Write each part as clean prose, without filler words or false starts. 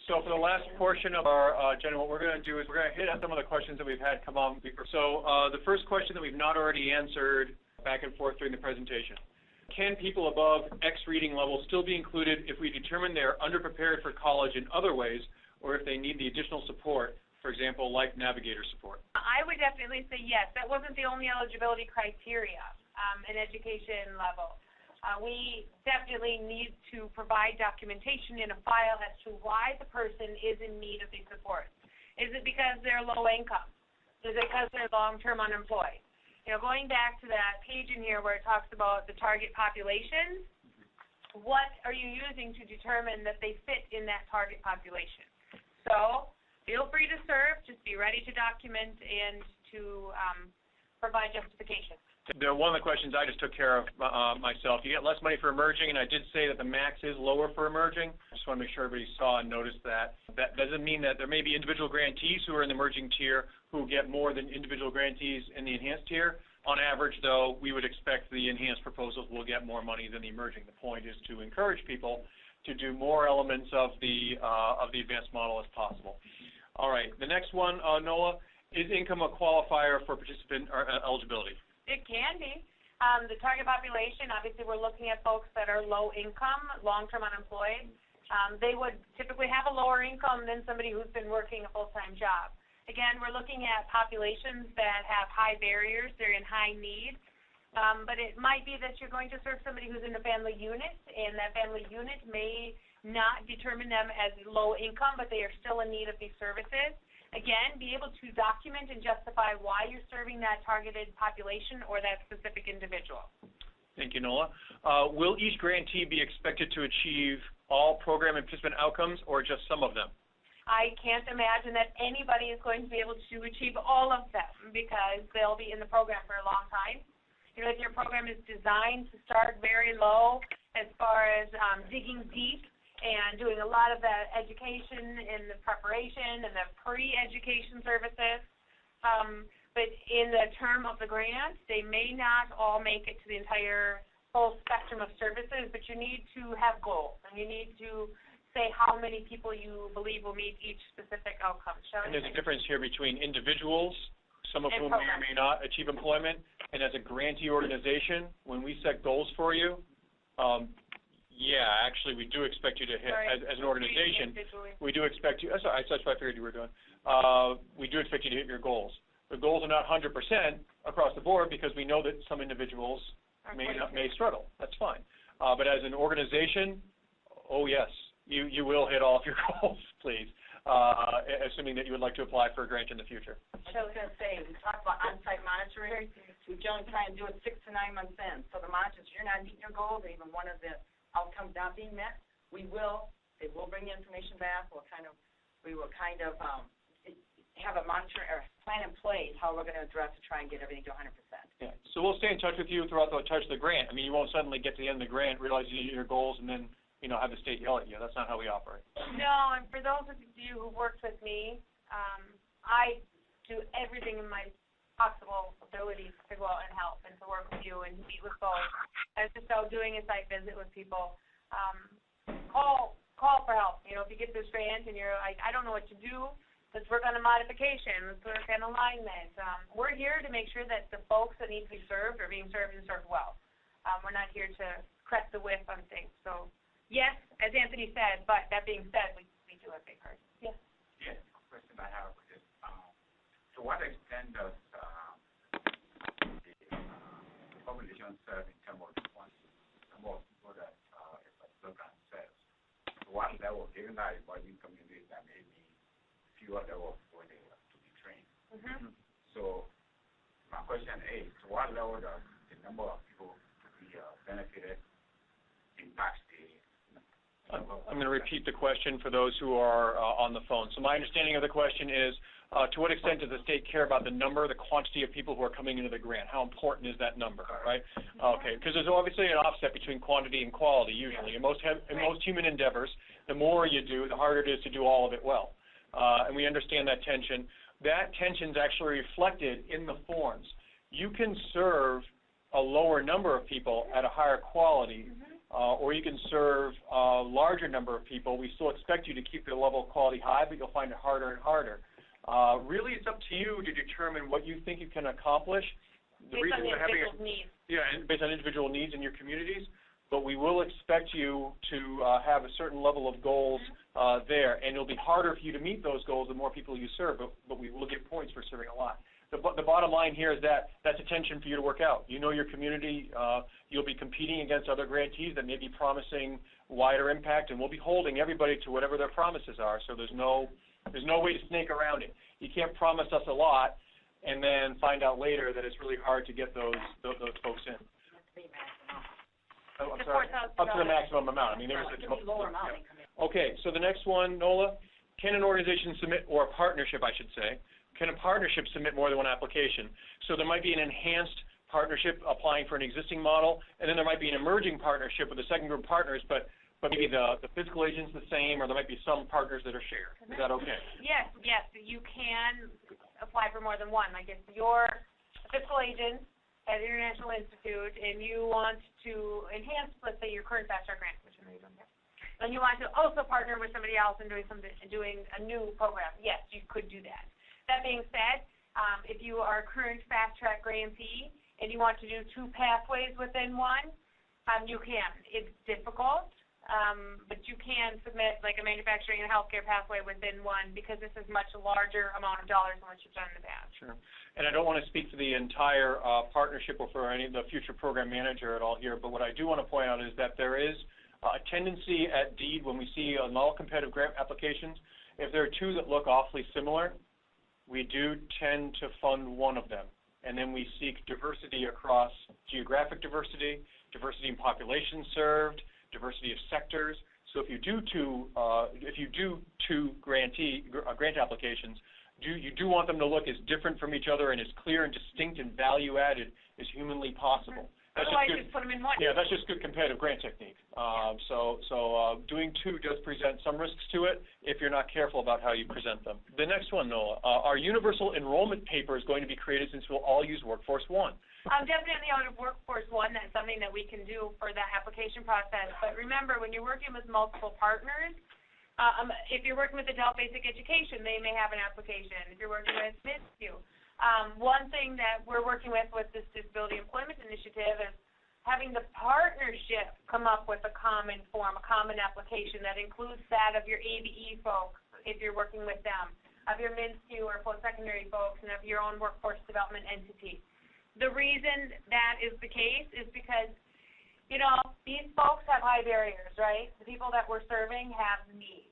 So for the last portion of our agenda, what we're going to do is we're going to hit on some of the questions that we've had come up. So the first question that we've not already answered back and forth during the presentation. Can people above X reading level still be included if we determine they're underprepared for college in other ways, or if they need the additional support, for example, Life Navigator support? I would definitely say yes. That wasn't the only eligibility criteria in education level. We definitely need to provide documentation in a file as to why the person is in need of these supports. Is it because they're low income? Is it because they're long-term unemployed? You know, going back to that page in here where it talks about the target population, what are you using to determine that they fit in that target population? So feel free to serve. Just be ready to document and to provide justification. One of the questions I just took care of myself. You get less money for emerging, and I did say that the max is lower for emerging. I just want to make sure everybody saw and noticed that. That doesn't mean that there may be individual grantees who are in the emerging tier who get more than individual grantees in the enhanced tier. On average, though, we would expect the enhanced proposals will get more money than the emerging. The point is to encourage people to do more elements of the advanced model as possible. All right, the next one, Nola, is income a qualifier for participant eligibility? It can be. The target population, obviously we're looking at folks that are low income, long-term unemployed. They would typically have a lower income than somebody who's been working a full-time job. Again, we're looking at populations that have high barriers, they're in high need, but it might be that you're going to serve somebody who's in a family unit, and that family unit may not determine them as low income, but they are still in need of these services. Again, be able to document and justify why you're serving that targeted population or that specific individual. Thank you, Nola. Will each grantee be expected to achieve all program and participant outcomes or just some of them? I can't imagine that anybody is going to be able to achieve all of them because they'll be in the program for a long time. You know, if your program is designed to start very low as far as digging deep, and doing a lot of that education and the preparation and the pre-education services. But in the term of the grant, they may not all make it to the entire full spectrum of services, but you need to have goals, and you need to say how many people you believe will meet each specific outcome. And there's a difference here between individuals, some of whom may or may not achieve employment, and as a grantee organization, when we set goals for you, yeah, actually, we do expect you to hit, as an organization, we do expect you, that's what I figured you were doing. We do expect you to hit your goals. The goals are not 100% across the board because we know that some individuals may struggle. That's fine. But as an organization, oh yes, you will hit all of your goals, please, assuming that you would like to apply for a grant in the future. I was going to say, we talked about on-site monitoring. We generally try and do it 6 to 9 months in. So the monitors, you're not meeting your goals, or even one of the outcomes not being met, they will bring the information back. We will kind of have a monitor or plan in place how we're going to address to try and get everything to 100%. Yeah. So we'll stay in touch with you throughout the touch of the grant. I mean, you won't suddenly get to the end of the grant, realize you hit your goals, and then have the state yell at you. That's not how we operate. No, and for those of you who worked with me, I do everything in my possible abilities to go out and help and to work with you and meet with folks. I was just out doing a site visit with people. Call for help. You know, if you get this grant and you're like, I don't know what to do, let's work on a modification. Let's work on alignment. We're here to make sure that the folks that need to be served are being served and served well. We're not here to crest the whip on things. So, yes, as Anthony said, but that being said, we do have big hearts. Yes? Yes, the question I have is, to what extent does the population serve in terms of the quantity, number of people that a particular grant serves? To what level, given that emerging communities, there may be fewer levels for them to be trained. Mm-hmm. So my question is, to what level does the number of people to be benefited impact the I'm going to repeat the question for those who are on the phone. So my understanding of the question is, to what extent does the state care about the quantity of people who are coming into the grant? How important is that number, right? Okay, because there's obviously an offset between quantity and quality usually. In most human endeavors, the more you do, the harder it is to do all of it well. And we understand that tension. That tension is actually reflected in the forms. You can serve a lower number of people at a higher quality or you can serve a larger number of people. We still expect you to keep the level of quality high, but you'll find it harder and harder. Really, it's up to you to determine what you think you can accomplish. Based on the individual's needs. Yeah, and based on individual needs in your communities. But we will expect you to have a certain level of goals there, and it'll be harder for you to meet those goals the more people you serve, but we will get points for serving a lot. The bottom line here is that that's attention for you to work out. You know your community. You'll be competing against other grantees that may be promising wider impact, and we'll be holding everybody to whatever their promises are, so there's no way to snake around it. You can't promise us a lot and then find out later that it's really hard to get those folks in. Oh, I'm sorry. Up to the maximum amount. I mean, there's a lower amount. Yeah. Okay, so the next one, Nola, can an organization submit, or a partnership, I should say, can a partnership submit more than one application? So there might be an enhanced partnership applying for an existing model, and then there might be an emerging partnership with a second group of partners, but maybe the physical agent's the same, or there might be some partners that are shared. Is that okay? Yes, you can apply for more than one. Like if you're a physical agent at International Institute, and you want to enhance, let's say, your current Fast Track grant, which I know you don't have, and you want to also partner with somebody else in doing a new program, yes, you could do that. That being said, if you are a current Fast Track grantee and you want to do two pathways within one, you can. It's difficult, but you can submit like a manufacturing and healthcare pathway within one, because this is much larger amount of dollars than what you've done in the past. Sure. And I don't want to speak for the entire partnership or for any of the future program manager at all here, but what I do want to point out is that there is a tendency at DEED when we see on all competitive grant applications, if there are two that look awfully similar, we do tend to fund one of them. And then we seek diversity across geographic diversity, diversity in population served, diversity of sectors. So if you do two grant applications, you do want them to look as different from each other and as clear and distinct and value added as humanly possible. Otherwise, just put them in one. Yeah, that's just good competitive grant technique. So doing two does present some risks to it if you're not careful about how you present them. The next one, Nola, are universal enrollment papers going to be created since we'll all use Workforce One? Definitely out of Workforce One, that's something that we can do for the application process. But remember, when you're working with multiple partners, if you're working with Adult Basic Education, they may have an application. If you're working with MISCU, one thing that we're working with this Disability Employment Initiative is having the partnership come up with a common form, a common application that includes that of your ABE folks, if you're working with them, of your MISCU or post-secondary folks, and of your own workforce development entity. The reason that is the case is because, these folks have high barriers, right? The people that we're serving have needs.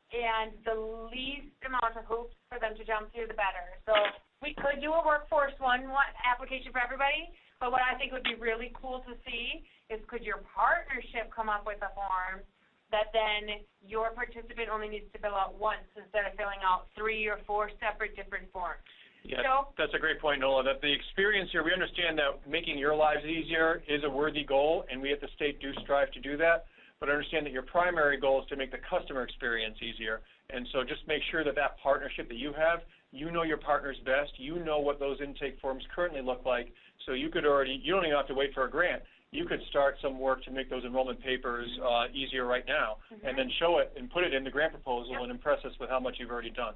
And the least amount of hoops for them to jump through, the better. So we could do a Workforce One application for everybody, but what I think would be really cool to see is could your partnership come up with a form that then your participant only needs to fill out once instead of filling out 3 or 4 separate different forms. Yeah, that's a great point, Nola. That the experience here, we understand that making your lives easier is a worthy goal, and we at the state do strive to do that. But understand that your primary goal is to make the customer experience easier. And so just make sure that partnership that you have, you know your partners best, you know what those intake forms currently look like, so you don't even have to wait for a grant. You could start some work to make those enrollment papers easier right now, and then show it and put it in the grant proposal and impress us with how much you've already done.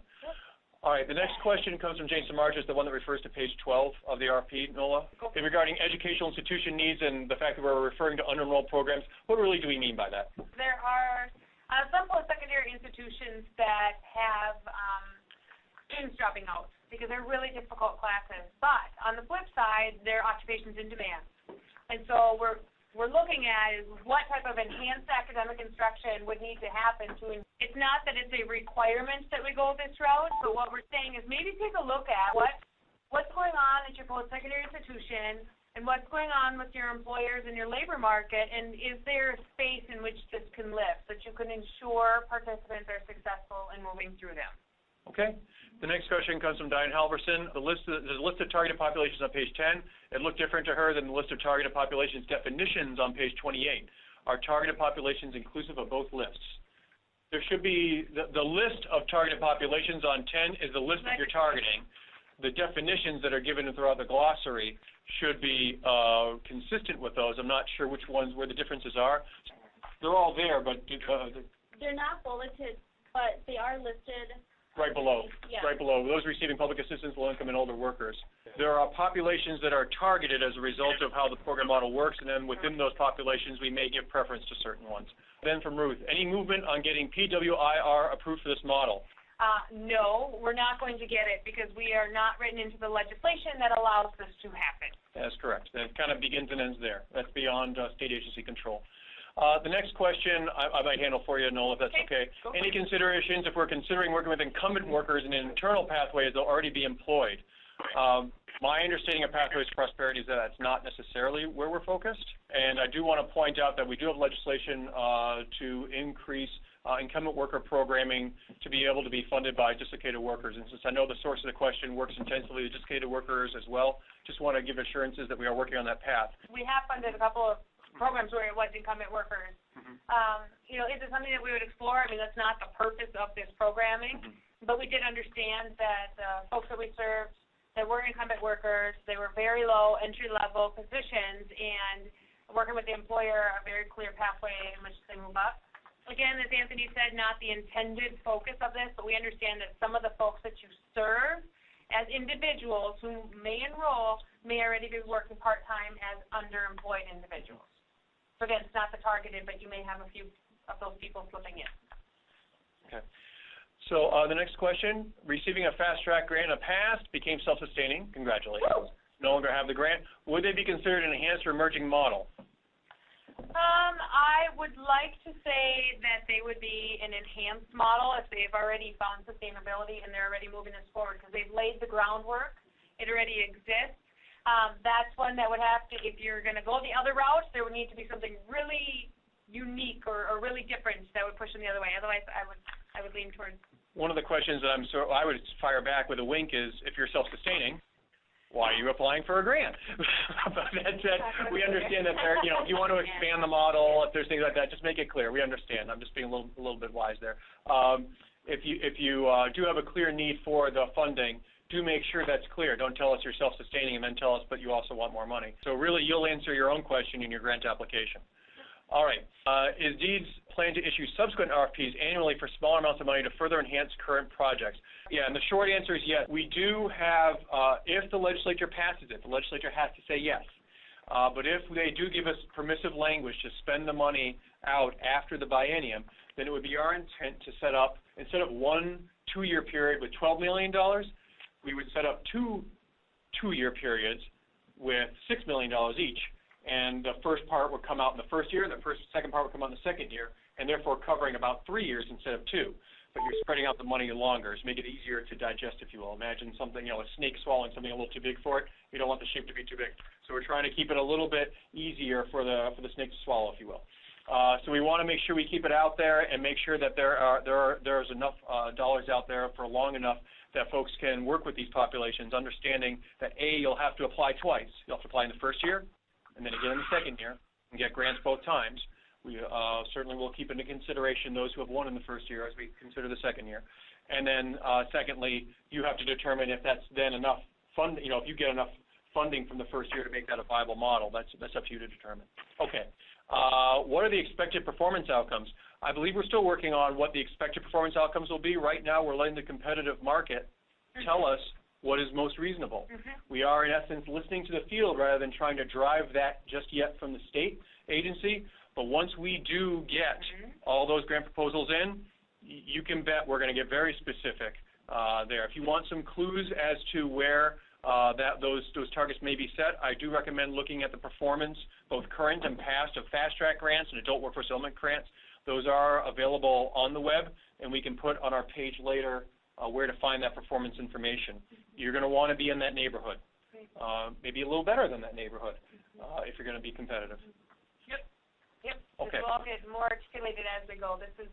All right, the next question comes from Jane Samardzich, the one that refers to page 12 of the RFP, Nola. Regarding educational institution needs and the fact that we're referring to unenrolled programs, what really do we mean by that? There are some post-secondary institutions that have students dropping out because they're really difficult classes. But on the flip side, there are occupations in demand. And so we're looking at is what type of enhanced academic instruction would need to happen to. It's not that it's a requirement that we go this route, but what we're saying is maybe take a look at what's going on at your post-secondary institution and what's going on with your employers and your labor market, and is there a space in which this can live so that you can ensure participants are successful in moving through them. Okay. The next question comes from Diane Halverson. There's a list of targeted populations on page 10. It looked different to her than the list of targeted populations definitions on page 28. Are targeted populations inclusive of both lists? There should be, the list of targeted populations on 10 is the list that you're targeting. the definitions that are given throughout the glossary should be consistent with those. I'm not sure which ones, where the differences are. They're all there, but they're not bulleted, but they are listed. Right below, yeah. Right below, those receiving public assistance, low-income and older workers. There are populations that are targeted as a result of how the program model works, and then within those populations, we may give preference to certain ones. Then from Ruth, any movement on getting PWIR approved for this model? No, we're not going to get it because we are not written into the legislation that allows this to happen. That's correct. That kind of begins and ends there. That's beyond state agency control. The next question I might handle for you, Noel, if that's okay. Any considerations if we're considering working with incumbent workers in an internal pathway as they'll already be employed? My understanding of Pathways to Prosperity is that that's not necessarily where we're focused, and I do want to point out that we do have legislation to increase incumbent worker programming to be able to be funded by dislocated workers. And since I know the source of the question works intensively with dislocated workers as well, just want to give assurances that we are working on that path. We have funded a couple of programs where it was incumbent workers. Is it something that we would explore? I mean, that's not the purpose of this programming, but we did understand that folks that we served that were incumbent workers, they were very low entry-level positions, and working with the employer, a very clear pathway in which they move up. Again, as Anthony said, not the intended focus of this, but we understand that some of the folks that you serve as individuals who may enroll may already be working part-time as underemployed individuals. So again, it's not the targeted, but you may have a few of those people slipping in. Okay. So the next question, receiving a fast-track grant in the past, became self-sustaining. Congratulations. No longer have the grant. Would they be considered an enhanced or emerging model? I would like to say that they would be an enhanced model if they've already found sustainability and they're already moving this forward because they've laid the groundwork. It already exists. That's one that would have to, if you're going to go the other route, there would need to be something really unique or really different that would push them the other way. Otherwise, I would lean towards. One of the questions that I would fire back with a wink is, if you're self-sustaining, why are you applying for a grant? But that said, we understand that there, if you want to expand the model, if there's things like that, just make it clear. We understand. I'm just being a little bit wise there. If you do have a clear need for the funding, do make sure that's clear. Don't tell us you're self-sustaining and then tell us, but you also want more money. So really, you'll answer your own question in your grant application. All right. Is DEEDS plan to issue subsequent RFPs annually for smaller amounts of money to further enhance current projects? Yeah, and the short answer is yes. We do have, if the legislature passes it, the legislature has to say yes. But if they do give us permissive language to spend the money out after the biennium, then it would be our intent to set up, instead of 1 2-year period with $12 million, we would set up 2 2-year periods with $6 million each. And the first part would come out in the first year, the second part would come out in the second year, and therefore covering about 3 years instead of 2. But you're spreading out the money longer to make it easier to digest, if you will. Imagine something, a snake swallowing something a little too big for it. You don't want the shape to be too big. So we're trying to keep it a little bit easier for the snake to swallow, if you will. So we want to make sure we keep it out there and make sure that there's enough dollars out there for long enough that folks can work with these populations, understanding that, A, you'll have to apply twice. You'll have to apply in the first year and then again in the second year and get grants both times. We certainly will keep into consideration those who have won in the first year as we consider the second year. And then secondly, you have to determine if that's then enough fund, if you get enough funding from the first year to make that a viable model. That's up to you to determine. Okay. What are the expected performance outcomes? I believe we're still working on what the expected performance outcomes will be. Right now, we're letting the competitive market tell us what is most reasonable. We are, in essence, listening to the field rather than trying to drive that just yet from the state agency. But once we do get all those grant proposals in, you can bet we're going to get very specific there. If you want some clues as to where those targets may be set, I do recommend looking at the performance, both current and past, of fast-track grants and adult workforce development grants. Those are available on the web, and we can put on our page later where to find that performance information. You're going to want to be in that neighborhood, maybe a little better than that neighborhood if you're going to be competitive. Yep. Okay. This will all get more articulated as we go. This is,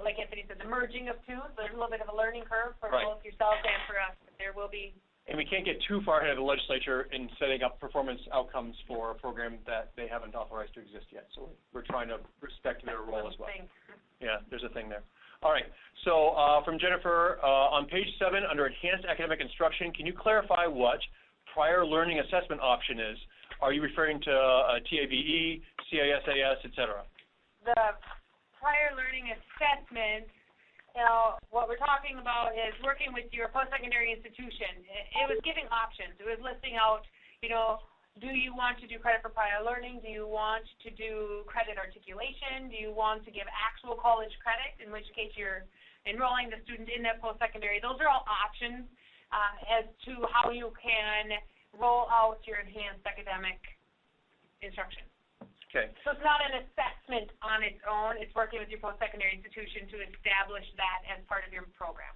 like Anthony said, the merging of two. So there's a little bit of a learning curve for both yourselves and for us, but there will be. And we can't get too far ahead of the legislature in setting up performance outcomes for a program that they haven't authorized to exist yet. So we're trying to respect their role as well. Yeah, there's a thing there. All right. So from Jennifer, on page 7, under Enhanced Academic Instruction, can you clarify what prior learning assessment option is? Are you referring to TABE, CISAS, et cetera? The prior learning assessment, what we're talking about is working with your post-secondary institution. It was giving options. It was listing out, do you want to do credit for prior learning? Do you want to do credit articulation? Do you want to give actual college credit, in which case you're enrolling the student in that post-secondary? Those are all options as to how you can roll out your enhanced academic instruction. Okay. So it's not an assessment on its own. It's working with your post-secondary institution to establish that as part of your program.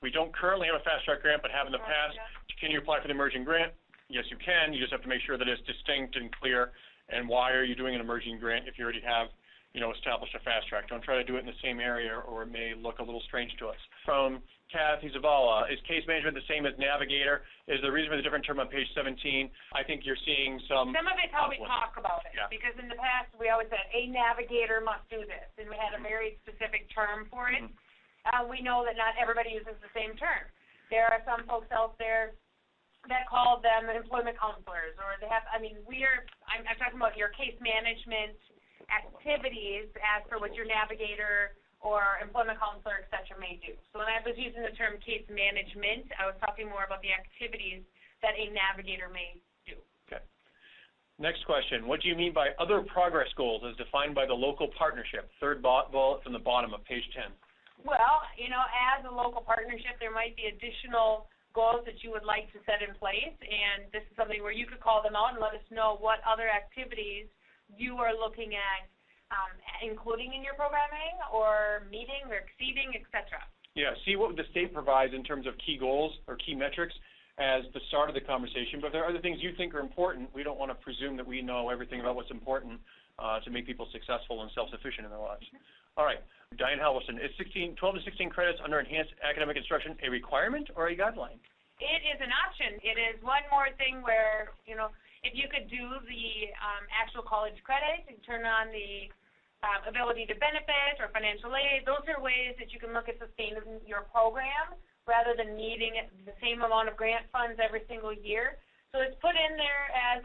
We don't currently have a Fast Track grant, but have in the past. Can you apply for the emerging grant? Yes, you can. You just have to make sure that it's distinct and clear. And why are you doing an emerging grant if you already have, established a Fast Track? Don't try to do it in the same area, or it may look a little strange to us. From Kathy Zavala, is case management the same as navigator? Is the reason for the different term on page 17? I think you're seeing some of it's how we talk about it. Yeah. Because in the past, we always said, a navigator must do this, and we had a very specific term for it. We know that not everybody uses the same term. There are some folks out there that call them employment counselors, or they have, I'm talking about your case management activities as for what your navigator or employment counselor, et cetera, may do. So when I was using the term case management, I was talking more about the activities that a navigator may do. Okay. Next question. What do you mean by other progress goals as defined by the local partnership? Third bullet from the bottom of page 10. Well, as a local partnership, there might be additional goals that you would like to set in place, and this is something where you could call them out and let us know what other activities you are looking at including in your programming or meeting or exceeding, et cetera. Yeah, see what the state provides in terms of key goals or key metrics as the start of the conversation, but if there are other things you think are important, we don't want to presume that we know everything about what's important to make people successful and self-sufficient in their lives. All right, Diane Halverson, is 12 to 16 credits under Enhanced Academic Instruction a requirement or a guideline? It is an option. It is one more thing where, if you could do the actual college credit and turn on the ability to benefit or financial aid, those are ways that you can look at sustaining your program rather than needing the same amount of grant funds every single year. So it's put in there as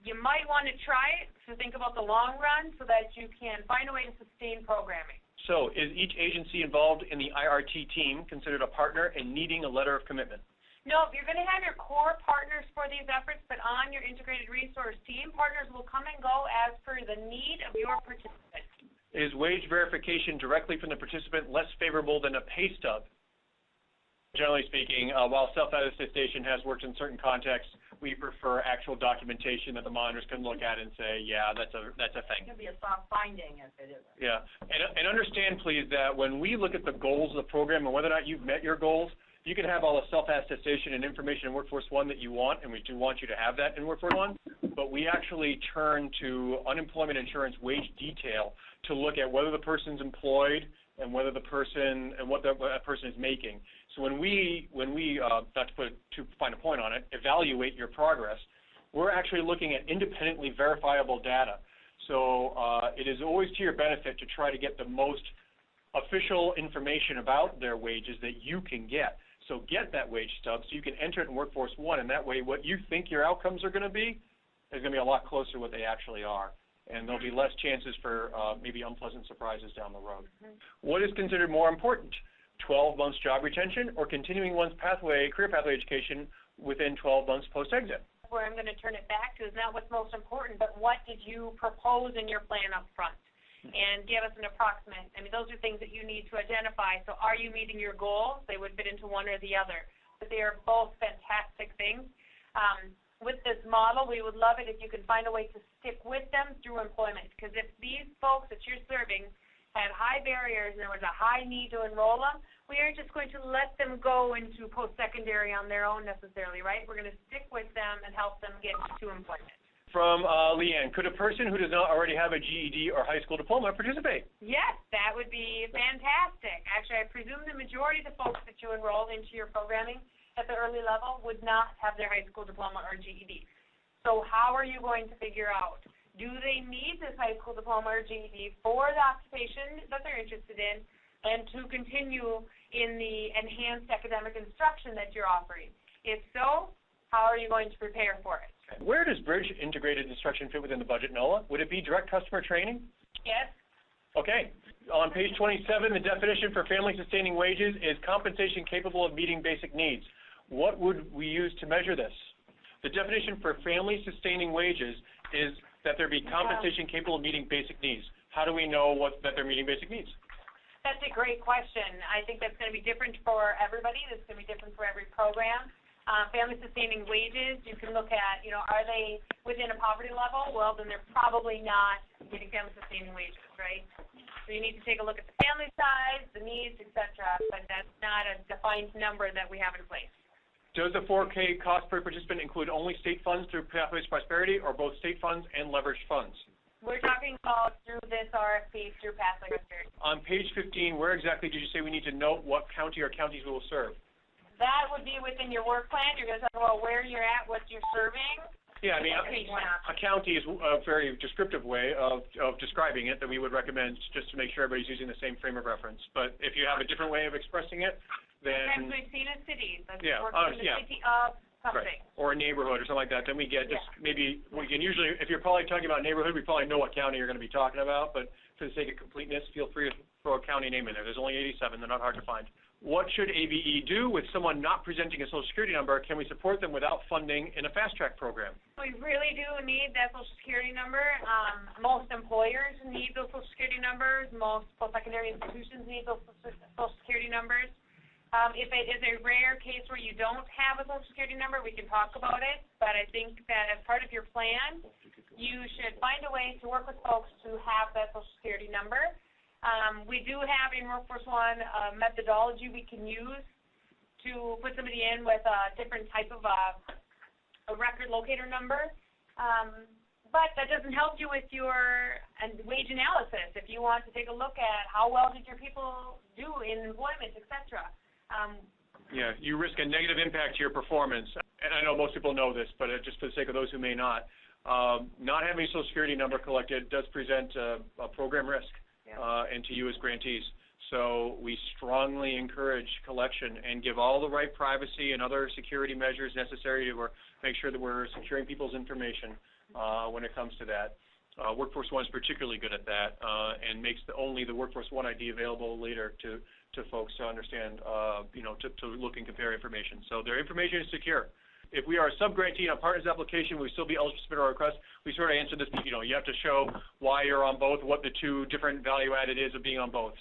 you might want to try it to think about the long run so that you can find a way to sustain programming. So is each agency involved in the IRT team considered a partner and needing a letter of commitment? No, you're going to have your core partners for these efforts, but on your integrated resource team, partners will come and go as per the need of your participant. Is wage verification directly from the participant less favorable than a pay stub? Generally speaking, while self-attestation has worked in certain contexts, we prefer actual documentation that the monitors can look at and say, yeah, that's a thing. It could be a soft finding if it isn't. Yeah, and understand, please, that when we look at the goals of the program and whether or not you've met your goals, you can have all the self-attestation and information in Workforce One that you want, and we do want you to have that in Workforce One, but we actually turn to unemployment insurance wage detail to look at whether the person's employed and whether the person and what that person is making. So when we not to put too fine a point on it, evaluate your progress, we're actually looking at independently verifiable data. So it is always to your benefit to try to get the most official information about their wages that you can get. So get that wage stub so you can enter it in Workforce One, and that way what you think your outcomes are going to be is going to be a lot closer to what they actually are. And there'll be less chances for maybe unpleasant surprises down the road. What is considered more important, 12 months job retention or continuing one's career pathway education within 12 months post-exit? Where I'm going to turn it back to is not what's most important, but what did you propose in your plan up front? And give us an approximate. Those are things that you need to identify. So are you meeting your goals? They would fit into one or the other. But they are both fantastic things. With this model, we would love it if you could find a way to stick with them through employment. Because if these folks that you're serving had high barriers and there was a high need to enroll them, we aren't just going to let them go into post-secondary on their own necessarily, right? We're going to stick with them and help them get to employment. From Leanne, could a person who does not already have a GED or high school diploma participate? Yes, that would be fantastic. Actually, I presume the majority of the folks that you enroll into your programming at the early level would not have their high school diploma or GED. So how are you going to figure out, do they need this high school diploma or GED for the occupation that they're interested in? and to continue in the enhanced academic instruction that you're offering? If so, how are you going to prepare for it? Where does Bridge integrated instruction fit within the budget, Noah? Would it be direct customer training? Yes? Okay. On page 27, the definition for family-sustaining wages is compensation capable of meeting basic needs. What would we use to measure this? The definition for family-sustaining wages is that there be compensation capable of meeting basic needs. How do we know that they're meeting basic needs? That's a great question. I think that's going to be different for everybody. That's going to be different for every program. Family-sustaining wages, you can look at, are they within a poverty level? Well, then they're probably not getting family-sustaining wages, right? So you need to take a look at the family size, the needs, et cetera, but that's not a defined number that we have in place. Does the 4K cost per participant include only state funds through Pathways to Prosperity or both state funds and leveraged funds? We're talking about through this RFP through Pathways to Prosperity. On page 15, where exactly did you say we need to note what county or counties we will serve? That would be within your work plan. You're going to talk about where you're at, what you're serving. Yeah, I mean, a county is a very descriptive way of describing it that we would recommend just to make sure everybody's using the same frame of reference. But if you have a different way of expressing it, then... Sometimes we've seen in cities. Yeah. City of something. Right. Or a neighborhood or something like that. Then we get just maybe, we can usually, if you're probably talking about neighborhood, we probably know what county you're going to be talking about. But for the sake of completeness, feel free to throw a county name in there. There's only 87. They're not hard to find. What should ABE do with someone not presenting a Social Security number? Can we support them without funding in a fast-track program? We really do need that Social Security number. Most employers need those Social Security numbers. Most post-secondary institutions need those Social Security numbers. If it is a rare case where you don't have a Social Security number, we can talk about it. But I think that as part of your plan, you should find a way to work with folks to have that Social Security number. We do have in Workforce One a methodology we can use to put somebody in with a different type of a record locator number. But that doesn't help you with your wage analysis if you want to take a look at how well did your people do in employment, et cetera. Yeah, you risk a negative impact to your performance. And I know most people know this, but just for the sake of those who may not having a Social Security number collected does present a program risk. And to you as grantees. So we strongly encourage collection and give all the right privacy and other security measures necessary to make sure that we're securing people's information when it comes to that. Workforce One is particularly good at that and makes only the Workforce One ID available later to folks to understand, to look and compare information. So their information is secure. If we are a sub-grantee on a partner's application, we still be eligible to submit our request. We sort of answered this, you have to show why you're on both, what the two different value added is of being on both.